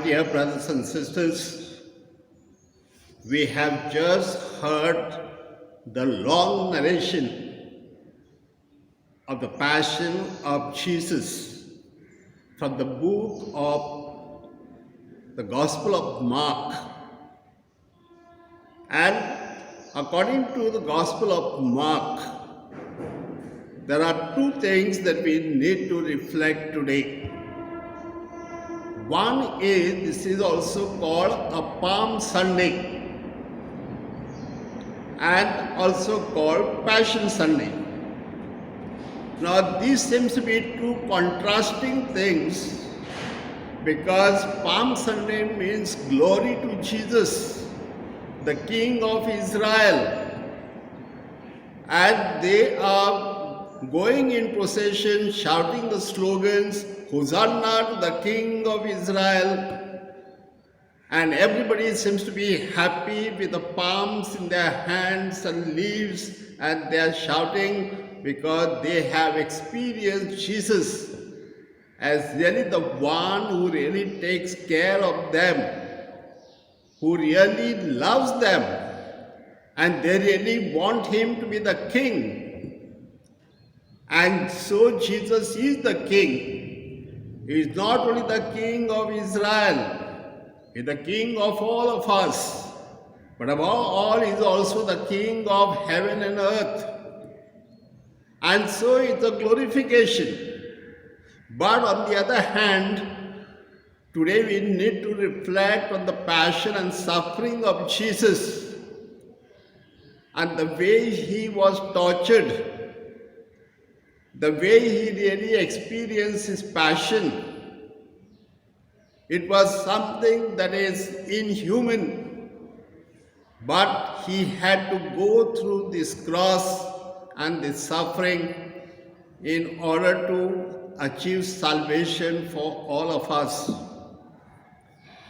dear brothers and sisters, we have just heard the long narration of the Passion of Jesus from the book of the Gospel of Mark. And according to the Gospel of Mark, there are two things that we need to reflect today. One is, this is also called a Palm Sunday and also called Passion Sunday. Now these seems to be two contrasting things because Palm Sunday means glory to Jesus, the King of Israel, and they are going in procession shouting the slogans, Hosanna to the King of Israel, and everybody seems to be happy with the palms in their hands and leaves, and they are shouting because they have experienced Jesus as really the one who really takes care of them, who really loves them, and they really want him to be the king. And so Jesus is the king. He is not only the King of Israel, he is the King of all of us, but above all he is also the King of heaven and earth. And so it's a glorification. But on the other hand, today we need to reflect on the passion and suffering of Jesus and the way he was tortured, the way he really experienced his passion. It was something that is inhuman, but he had to go through this cross and this suffering in order to achieve salvation for all of us.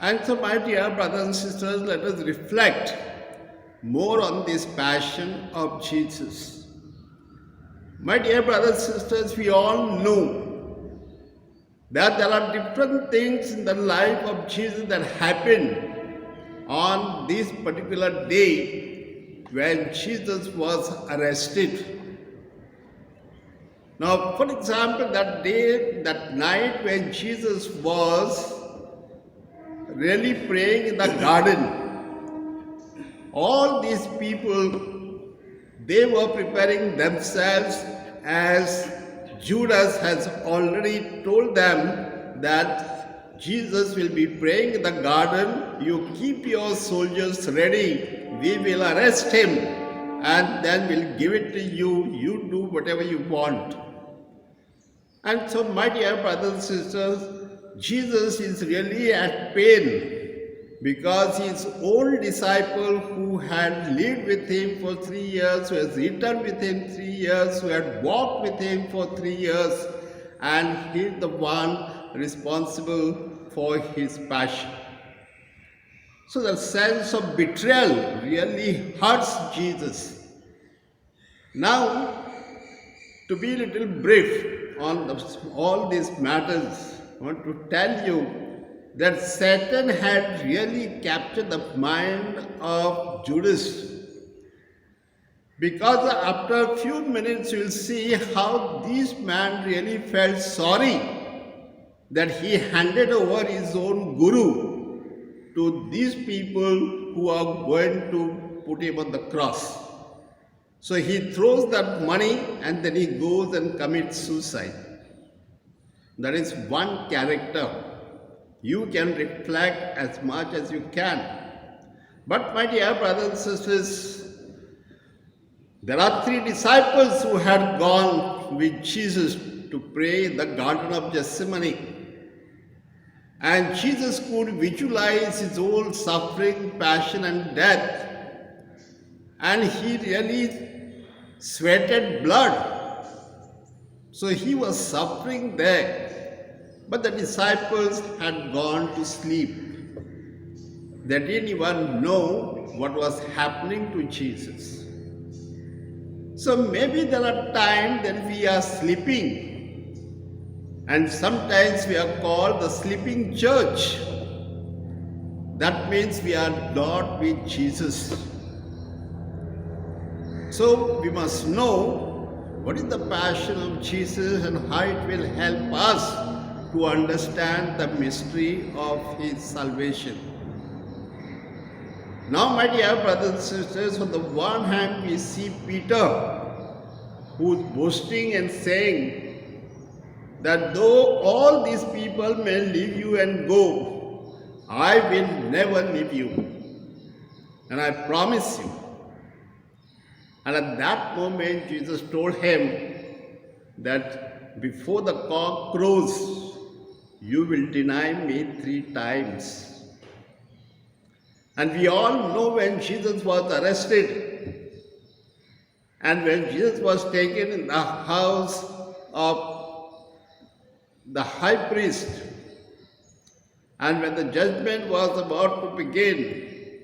And so, my dear brothers and sisters, let us reflect more on this passion of Jesus. My dear brothers and sisters, we all know that there are different things in the life of Jesus that happened on this particular day when Jesus was arrested. Now, for example, that day, that night when Jesus was really praying in the garden, all these people, they were preparing themselves as Judas has already told them that Jesus will be praying in the garden. You keep your soldiers ready. We will arrest him and then we'll give it to you. You do whatever you want. And so, my dear brothers and sisters, Jesus is really at pain because his own disciple who had lived with him for 3 years, who has eaten with him 3 years, who had walked with him for 3 years, and he is the one responsible for his passion. So the sense of betrayal really hurts Jesus. Now, to be a little brief on all these matters, I want to tell you that Satan had really captured the mind of Judas. Because after a few minutes you will see how this man really felt sorry that he handed over his own guru to these people who are going to put him on the cross. So he throws that money and then he goes and commits suicide. That is one character. You can reflect as much as you can. But my dear brothers and sisters, there are 3 disciples who had gone with Jesus to pray in the Garden of Gethsemane. And Jesus could visualize his own suffering, passion and death. And he really sweated blood. So he was suffering there. But the disciples had gone to sleep. They didn't even know what was happening to Jesus. So maybe there are times that we are sleeping, and sometimes we are called the sleeping church. that means we are not with Jesus. So we must know what is the passion of Jesus and how it will help us to understand the mystery of his salvation. Now, my dear brothers and sisters, on the one hand, we see Peter, who is boasting and saying that though all these people may leave you and go, I will never leave you. And I promise you. And at that moment, Jesus told him that before the cock crows, you will deny me 3 times. And we all know when Jesus was arrested and when Jesus was taken in the house of the high priest, and when the judgment was about to begin,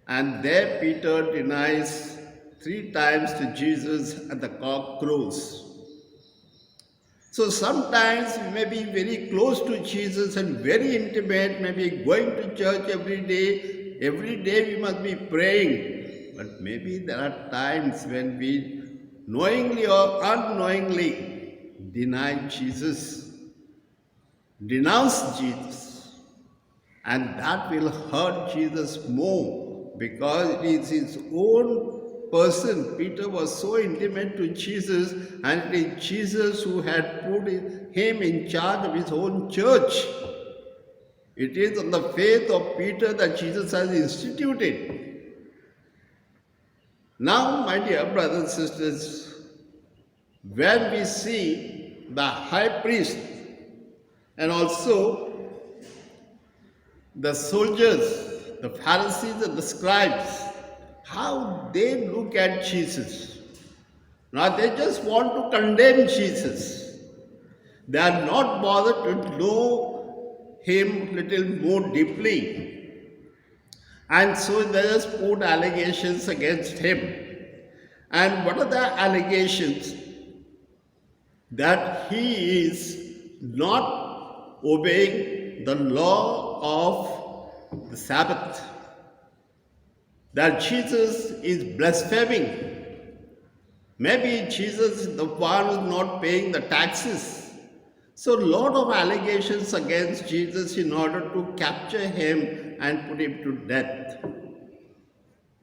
and there Peter denies 3 times to Jesus and the cock crows. So sometimes we may be very close to Jesus and very intimate, maybe going to church every day. Every day we must be praying. But maybe there are times when we knowingly or unknowingly deny Jesus, denounce Jesus. And that will hurt Jesus more because it is his own person. Peter was so intimate to Jesus, and it is Jesus who had put him in charge of his own church. It is on the faith of Peter that Jesus has instituted. Now, my dear brothers and sisters, when we see the high priest and also the soldiers, the Pharisees and the scribes, how they look at Jesus. Now they just want to condemn Jesus. They are not bothered to know him little more deeply. And so they just put allegations against him. And what are the allegations? That he is not obeying the law of the Sabbath. That Jesus is blaspheming. Maybe Jesus is the one who is not paying the taxes. So a lot of allegations against Jesus in order to capture him and put him to death.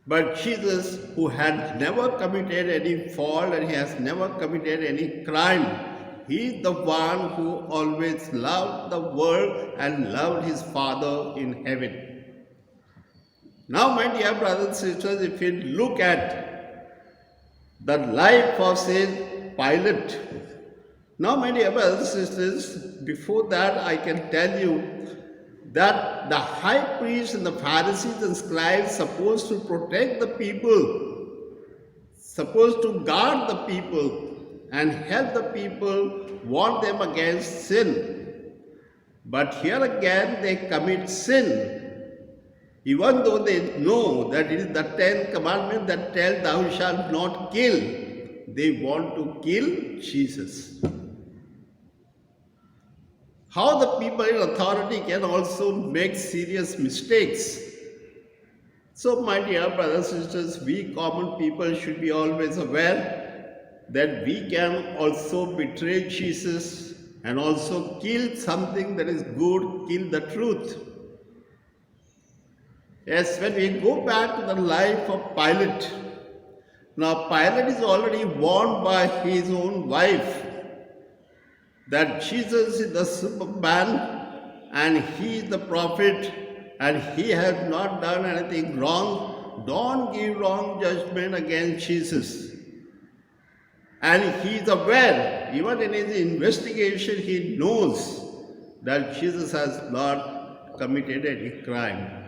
But Jesus, who had never committed any fault and he has never committed any crime, he is the one who always loved the world and loved his Father in heaven. Now, my dear brothers and sisters, if you look at the life of, say, Pilate. Now, my dear brothers and sisters, before that I can tell you that the high priests and the Pharisees and scribes supposed to protect the people, supposed to guard the people and help the people, warn them against sin. But here again they commit sin. Even though they know that it is the 10th commandment that tells thou shalt not kill, they want to kill Jesus. How the people in authority can also make serious mistakes. So, my dear brothers and sisters, we common people should be always aware that we can also betray Jesus and also kill something that is good, kill the truth. Yes, when we go back to the life of Pilate, now Pilate is already warned by his own wife that Jesus is the Superman and he is the prophet and he has not done anything wrong. Don't give wrong judgment against Jesus. And he is aware, even in his investigation, he knows that Jesus has not committed any crime.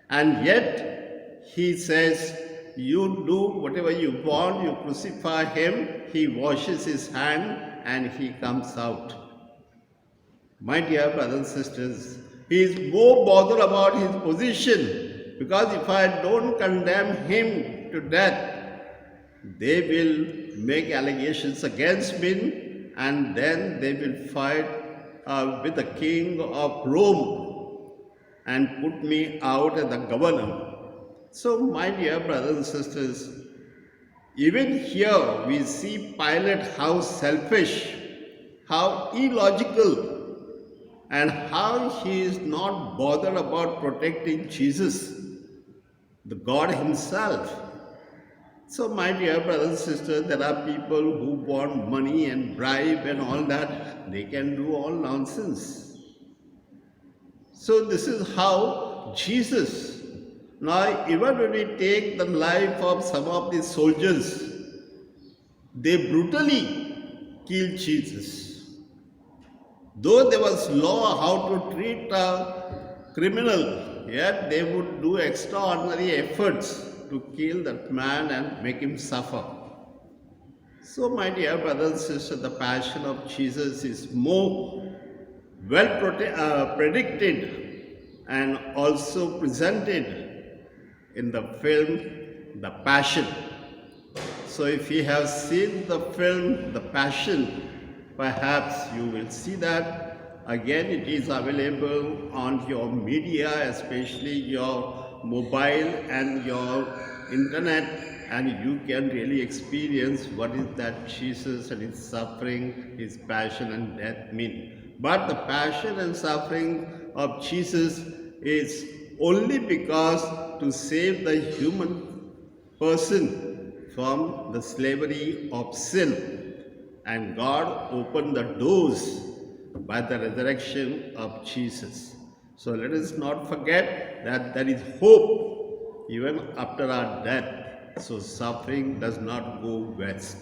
And yet, he says, you do whatever you want, you crucify him, he washes his hand and he comes out. My dear brothers and sisters, he is more bothered about his position, because if I don't condemn him to death, they will make allegations against me and then they will fight with the king of Rome. and put me out as the governor. So, my dear brothers and sisters, even here we see Pilate how selfish, how illogical, and how he is not bothered about protecting Jesus, the God Himself. So, my dear brothers and sisters, there are people who want money and bribe and all that. They can do all nonsense. So, this is how Jesus. Now, even when we take the life of some of these soldiers, they brutally killed Jesus. Though there was law how to treat a criminal, yet they would do extraordinary efforts to kill that man and make him suffer. So, my dear brothers and sisters, the passion of Jesus is more predicted and also presented in the film The Passion. So, if you have seen the film The Passion, perhaps you will see that again it is available on your media, especially your mobile and your internet, and you can really experience what is that Jesus and His suffering, His passion and death mean. But the passion and suffering of Jesus is only because to save the human person from the slavery of sin. And God opened the doors by the resurrection of Jesus. So let us not forget that there is hope even after our death. So suffering does not go west.